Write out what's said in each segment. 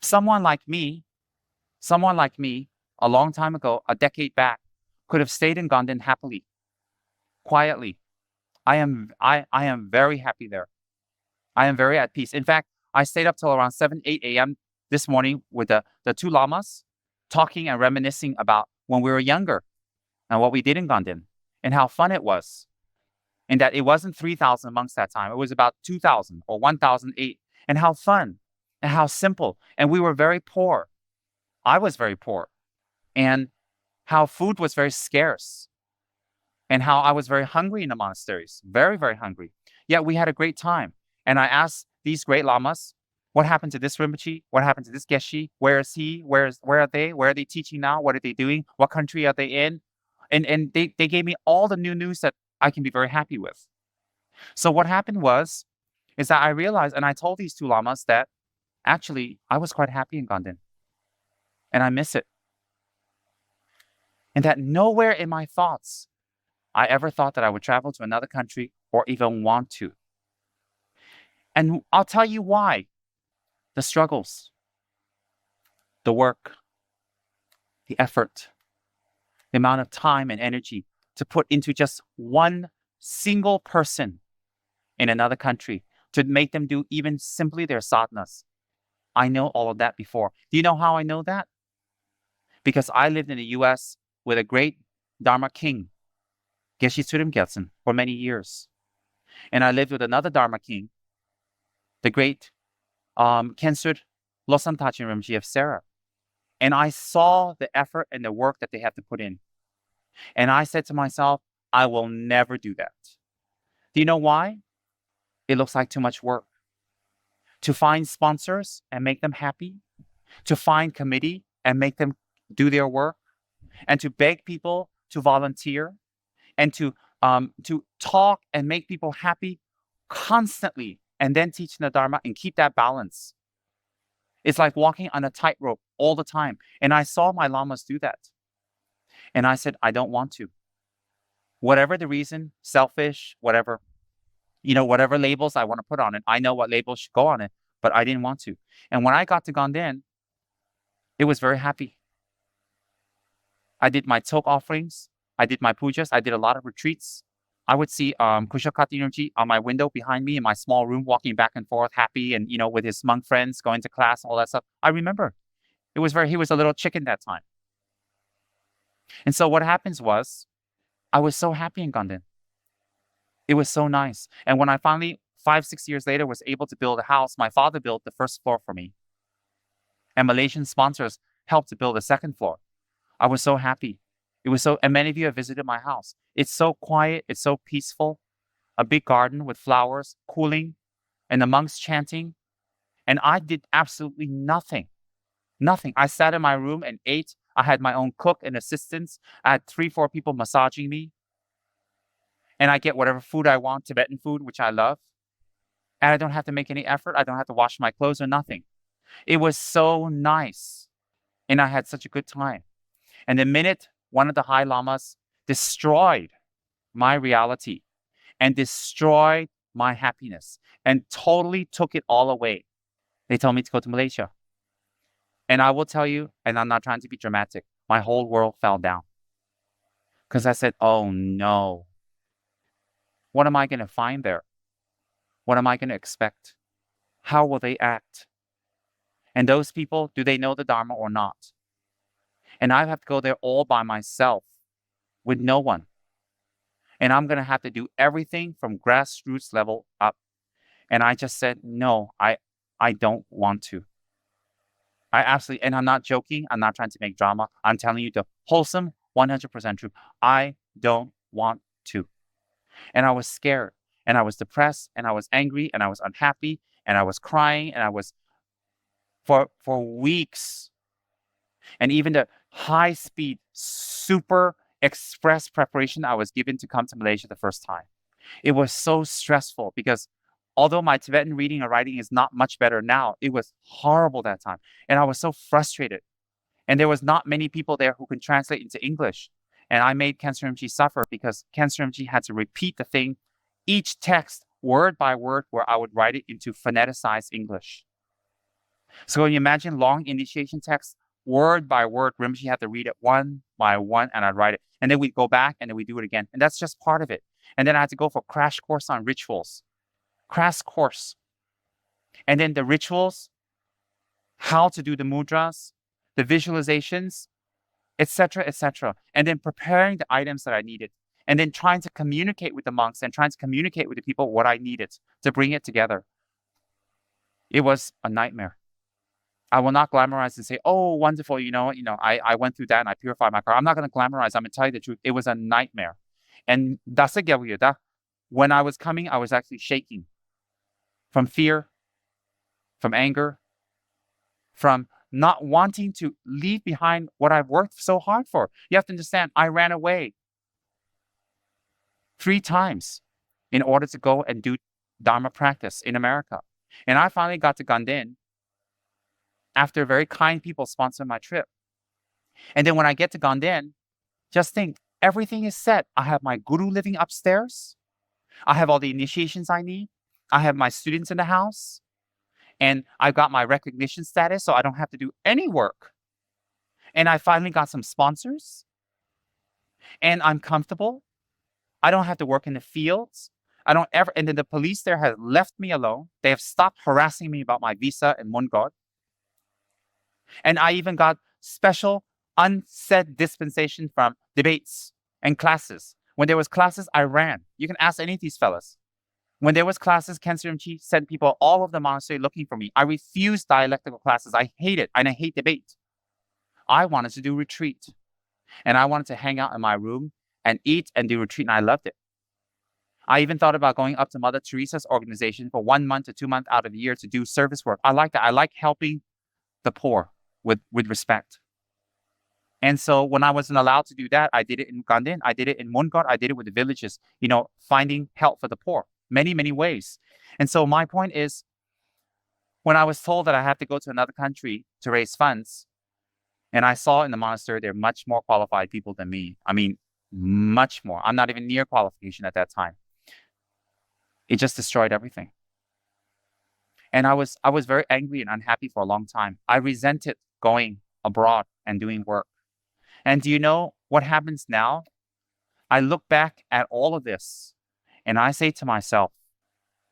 Someone like me, someone like me, a long time ago, a decade back, could have stayed in Gondon happily, quietly. I am very happy there. I am very at peace. In fact, I stayed up till around 7, 8 a.m. this morning with the two lamas, talking and reminiscing about when we were younger and what we did in Gondon and how fun it was. And that it wasn't 3,000 monks that time. It was about 2,000 or 1,008. And how fun and how simple. And we were very poor. I was very poor. And how food was very scarce. And how I was very hungry in the monasteries. Very, very hungry. Yet we had a great time. And I asked these great lamas, what happened to this Rinpoche? What happened to this Geshe? Where is he? Where are they? Where are they teaching now? What are they doing? What country are they in? And they gave me all the new news that I can be very happy with. So what happened is that I realized, and I told these two lamas that actually I was quite happy in Gondon. And I miss it. And that nowhere in my thoughts I ever thought that I would travel to another country or even want to. And I'll tell you why. The struggles, the work, the effort, the amount of time and energy to put into just one single person in another country to make them do even simply their sadhanas. I know all of that before. Do you know how I know that? Because I lived in the US with a great Dharma king, Geshe Tsurim Gyatsen, for many years. And I lived with another Dharma king, the great Kensur Losam Tachin Rinpoche of Sarah. And I saw the effort and the work that they have to put in. And I said to myself, I will never do that. Do you know why? It looks like too much work. To find sponsors and make them happy, to find committee and make them do their work, and to beg people to volunteer, and to talk and make people happy constantly, and then teach the Dharma and keep that balance. It's like walking on a tightrope all the time. And I saw my lamas do that. And I said, I don't want to. Whatever the reason, selfish, whatever, whatever labels I want to put on it. I know what labels should go on it, but I didn't want to. And when I got to Gondon, it was very happy. I did my tok offerings. I did my pujas. I did a lot of retreats. I would see Kushakati Rinpoche on my window behind me in my small room, walking back and forth, happy, and with his monk friends, going to class, all that stuff. I remember he was a little chicken that time. And so what happens was, I was so happy in Gondon. It was so nice. And when I finally, 5, 6 years later, was able to build a house, my father built the first floor for me. And Malaysian sponsors helped to build the second floor. I was so happy. And many of you have visited my house. It's so quiet. It's so peaceful. A big garden with flowers, cooling, and the monks chanting. And I did absolutely nothing. Nothing. I sat in my room and ate. I had my own cook and assistants. I had 3, 4 people massaging me. And I get whatever food I want, Tibetan food, which I love. And I don't have to make any effort. I don't have to wash my clothes or nothing. It was so nice. And I had such a good time. And the minute one of the high lamas destroyed my reality and destroyed my happiness and totally took it all away, they told me to go to Malaysia. And I will tell you, and I'm not trying to be dramatic, my whole world fell down. Because I said, oh no, what am I going to find there? What am I going to expect? How will they act? And those people, do they know the Dharma or not? And I have to go there all by myself with no one. And I'm going to have to do everything from grassroots level up. And I just said, no, I don't want to. I absolutely, and I'm not joking. I'm not trying to make drama. I'm telling you the wholesome, 100% truth. I don't want to. And I was scared, and I was depressed, and I was angry, and I was unhappy, and I was crying, and I was for weeks. And even the high-speed, super express preparation I was given to come to Malaysia the first time, it was so stressful because although my Tibetan reading and writing is not much better now, it was horrible that time. And I was so frustrated. And there was not many people there who could translate into English. And I made Kensur Rinpoche suffer because Kensur Rinpoche had to repeat the thing, each text, word by word, where I would write it into phoneticized English. So you imagine long initiation texts, word by word. Rinpoche had to read it one by one, and I'd write it. And then we'd go back, and then we do it again. And that's just part of it. And then I had to go for crash course on rituals. Crash course. And then the rituals, how to do the mudras, the visualizations, etc., etc. And then preparing the items that I needed. And then trying to communicate with the monks and trying to communicate with the people what I needed to bring it together. It was a nightmare. I will not glamorize and say, oh, wonderful, I went through that and I purified my car. I'm not going to glamorize. I'm going to tell you the truth. It was a nightmare. And when I was coming, I was actually shaking from fear, from anger, from not wanting to leave behind what I've worked so hard for. You have to understand, I ran away 3 times in order to go and do Dharma practice in America. And I finally got to Ganden after very kind people sponsored my trip. And then when I get to Ganden, just think, everything is set. I have my guru living upstairs. I have all the initiations I need. I have my students in the house. And I've got my recognition status, so I don't have to do any work. And I finally got some sponsors. And I'm comfortable. I don't have to work in the fields. And then the police there have left me alone. They have stopped harassing me about my visa and Mungod. And I even got special unsaid dispensation from debates and classes. When there was classes, I ran. You can ask any of these fellas. When there was classes, Khensa Rinpoche sent people all over the monastery looking for me. I refused dialectical classes. I hate it, and I hate debate. I wanted to do retreat. And I wanted to hang out in my room and eat and do retreat, and I loved it. I even thought about going up to Mother Teresa's organization for 1 month to 2 months out of the year to do service work. I like that. I like helping the poor with respect. And so when I wasn't allowed to do that, I did it in Ganden, I did it in Mungod, I did it with the villages, finding help for the poor, many, many ways. And so my point is, when I was told that I have to go to another country to raise funds, and I saw in the monastery, there are much more qualified people than me. I mean, much more. I'm not even near qualification at that time. It just destroyed everything. And I was very angry and unhappy for a long time. I resented going abroad and doing work. And do you know what happens now? I look back at all of this and I say to myself,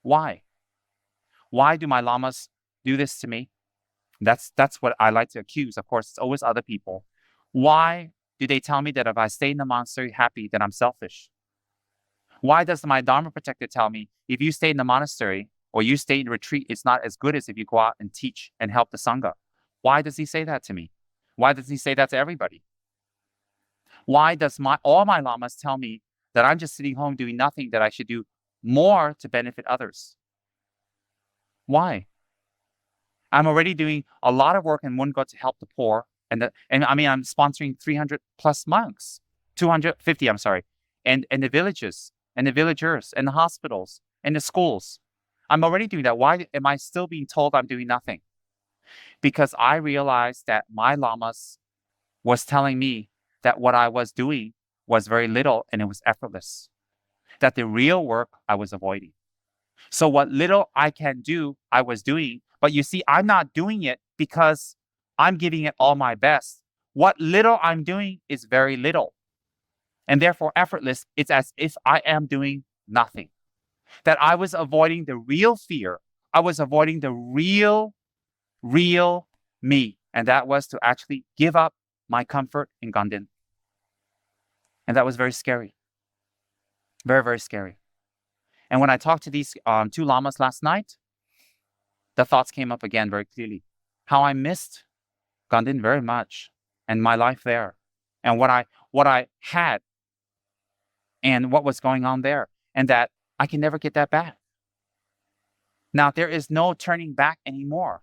why? Why do my lamas do this to me? That's what I like to accuse. Of course, it's always other people. Why do they tell me that if I stay in the monastery happy, that I'm selfish? Why does my Dharma protector tell me if you stay in the monastery or you stay in retreat, it's not as good as if you go out and teach and help the Sangha? Why does he say that to me? Why does he say that to everybody? Why does all my lamas tell me that I'm just sitting home doing nothing, that I should do more to benefit others? Why? I'm already doing a lot of work in Mungod to help the poor. I'm sponsoring 300 plus monks, 250, and the villages and the villagers and the hospitals and the schools. I'm already doing that. Why am I still being told I'm doing nothing? Because I realized that my lamas was telling me that what I was doing was very little and it was effortless. That the real work I was avoiding. So what little I can do, I was doing. But you see, I'm not doing it because I'm giving it all my best. What little I'm doing is very little. And therefore effortless, it's as if I am doing nothing. That I was avoiding the real fear. I was avoiding the real me. And that was to actually give up my comfort in Ganden. And that was very scary. Very, very scary. And when I talked to these 2 lamas last night, the thoughts came up again very clearly. How I missed Ganden very much and my life there. And what I had and what was going on there. And that I can never get that back. Now, there is no turning back anymore.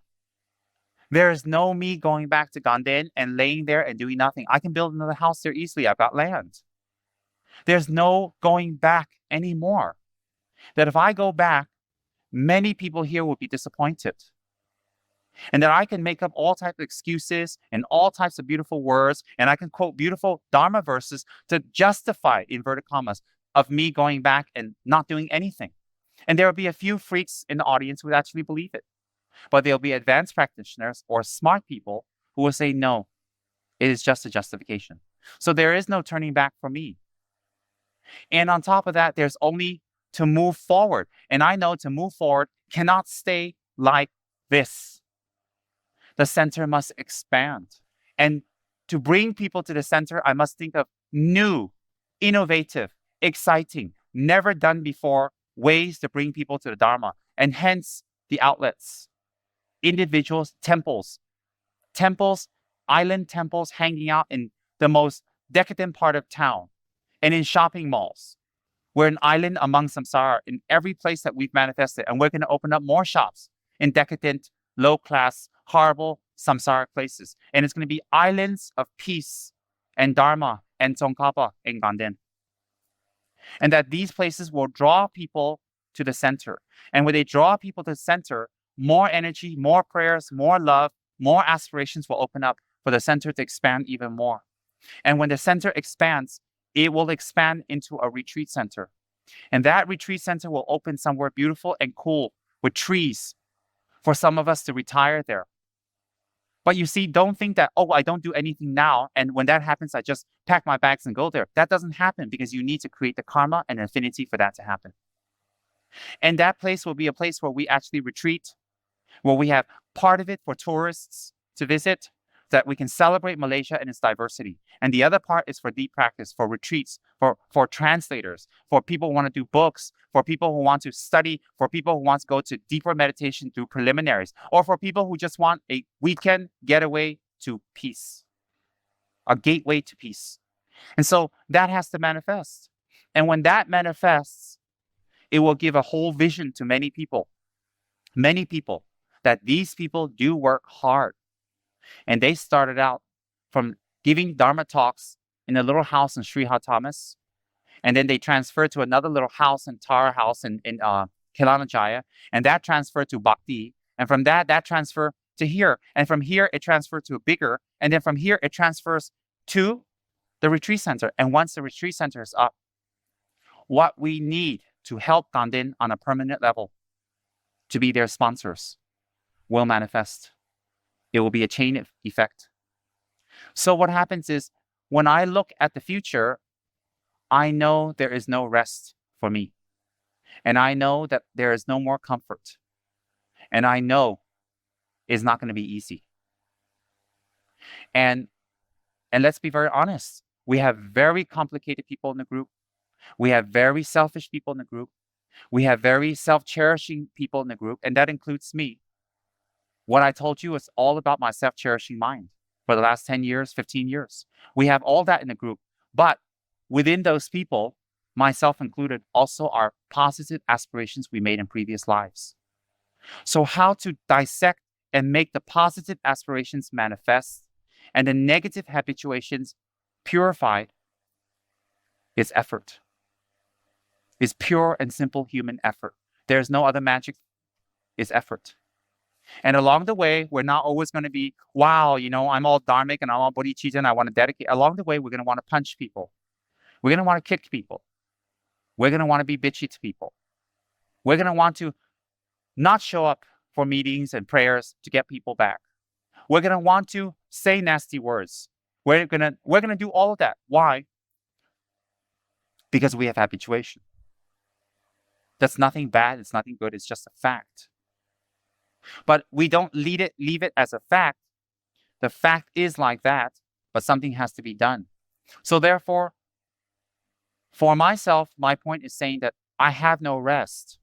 There is no me going back to Ganden and laying there and doing nothing. I can build another house there easily. I've got land. There's no going back anymore. That if I go back, many people here will be disappointed. And that I can make up all types of excuses and all types of beautiful words, and I can quote beautiful Dharma verses to justify, inverted commas, of me going back and not doing anything. And there will be a few freaks in the audience who would actually believe it. But there'll be advanced practitioners or smart people who will say, no, it is just a justification. So there is no turning back for me. And on top of that, there's only to move forward. And I know to move forward cannot stay like this. The center must expand. And to bring people to the center, I must think of new, innovative, exciting, never done before ways to bring people to the Dharma. And hence the outlets, individuals, temples, island temples hanging out in the most decadent part of town and in shopping malls. We're an island among samsara in every place that we've manifested. And we're going to open up more shops in decadent, low-class, horrible samsara places. And it's going to be islands of peace and dharma and tsongkhapa and ganden. And that these places will draw people to the center. And when they draw people to the center, more energy, more prayers, more love, more aspirations will open up for the center to expand even more. And when the center expands, it will expand into a retreat center. And that retreat center will open somewhere beautiful and cool with trees for some of us to retire there. But you see, don't think that, oh, I don't do anything now. And when that happens, I just pack my bags and go there. That doesn't happen because you need to create the karma and affinity for that to happen. And that place will be a place where we actually retreat, where we have part of it for tourists to visit, that we can celebrate Malaysia and its diversity. And the other part is for deep practice, for retreats, for translators, for people who want to do books, for people who want to study, for people who want to go to deeper meditation through preliminaries, or for people who just want a weekend getaway to peace, a gateway to peace. And so that has to manifest. And when that manifests, it will give a whole vision to many people, that these people do work hard. And they started out from giving Dharma talks in a little house in Sri Thomas. And then they transferred to another little house in Tara House in Kelana Jaya. And that transferred to Bhakti. And from that transferred to here. And from here, it transferred to a bigger. And then from here, it transfers to the retreat center. And once the retreat center is up, what we need to help Ganden on a permanent level to be their sponsors will manifest. It will be a chain effect. So what happens is, when I look at the future, I know there is no rest for me. And I know that there is no more comfort. And I know it's not going to be easy. And let's be very honest. We have very complicated people in the group. We have very selfish people in the group. We have very self-cherishing people in the group. And that includes me. What I told you is all about my self-cherishing mind for the last 10 years, 15 years. We have all that in the group. But within those people, myself included, also are positive aspirations we made in previous lives. So how to dissect and make the positive aspirations manifest and the negative habituations purified is effort. It's pure and simple human effort. There's no other magic. It's effort. And along the way, we're not always going to be, wow, I'm all dharmic and I'm all bodhicitta and I want to dedicate. Along the way, we're going to want to punch people. We're going to want to kick people. We're going to want to be bitchy to people. We're going to want to not show up for meetings and prayers to get people back. We're going to want to say nasty words. We're going to do all of that. Why? Because we have habituation. That's nothing bad. It's nothing good. It's just a fact. But we don't leave it as a fact. The fact is like that, but something has to be done. So therefore, for myself, my point is saying that I have no rest.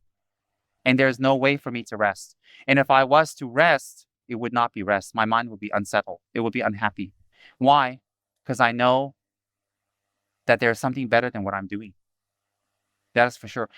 And there's no way for me to rest. And if I was to rest, it would not be rest. My mind would be unsettled. It would be unhappy. Why? Because I know that there's something better than what I'm doing. That is for sure.